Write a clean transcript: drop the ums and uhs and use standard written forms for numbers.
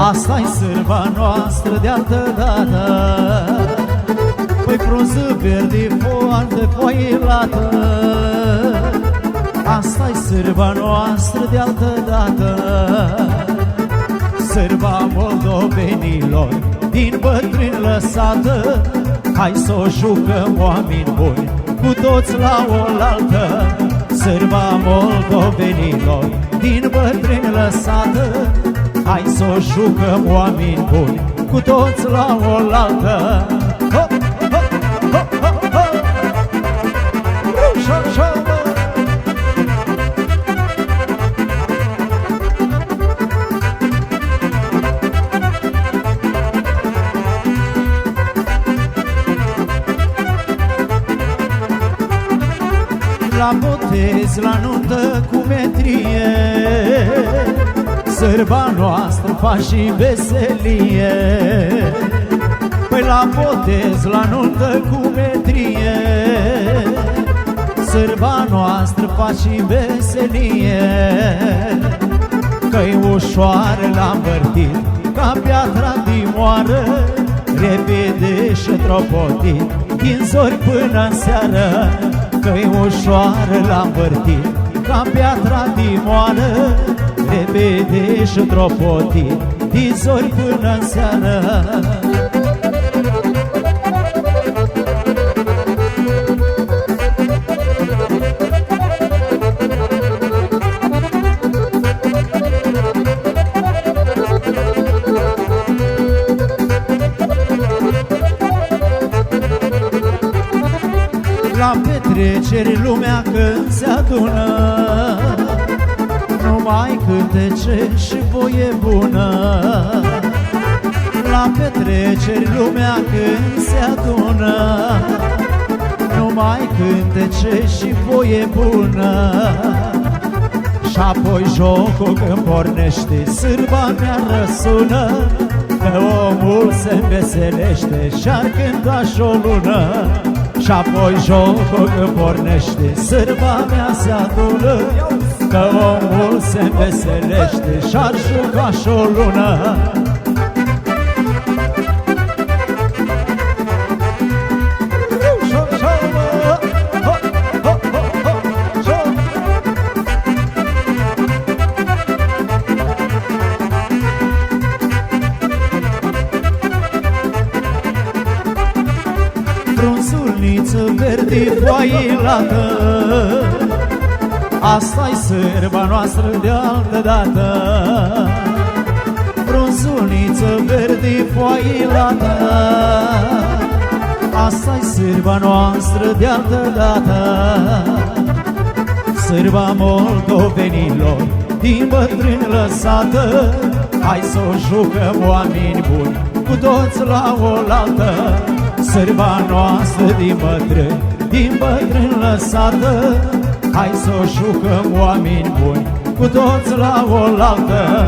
Asta-i sârba noastră de altă dată, păi frunză verde, foarte foailată. Asta-i sârba noastră de altă dată, sârba moldovenilor din bătrâni lăsată. Hai să o jucăm, oameni buni, cu toți la oaltă. Sârba moldovenilor din bătrâni lăsată. Hai să o jucăm, oameni buni, cu toți la oaltă. Hop, hop, hop, hop, hop. La botez, la nuntă cu metrie, sârba noastră fa și veselie. Păi la botez, la nuntă cu metrie, sârba noastră fa și veselie. Că-i ușoară l-am vârtit ca piatra din moară, repede și tropotit din zori până-n seară. Că-i ușoară l-am vârtit ca piatra din moară, repede și tropotit din zori până-n seară. La petreceri lumea când se adună, numai cântece și voie bună. La petreceri lumea când se adună, numai cântece și voie bună. Și-apoi jocul când pornește, sârba mea răsună, că omul se înveselește și-ar cânta și o lună. Și-apoi jocul când pornește, sârba mea se adună, că omul se înveselește și-ar juca și o lună. Frunzuliță verde foailată, asta-i sârba noastră de altă dată. Frunzuliță verde foailată, asta-i sârba noastră de altă dată. Sârba moldovenilor din bătrâni lăsată. Hai să o jucăm, oameni buni, cu toți la oaltă. Sârba noastră din bătrâni lăsată. Hai să o jucăm, oameni buni, cu toți la oaltă.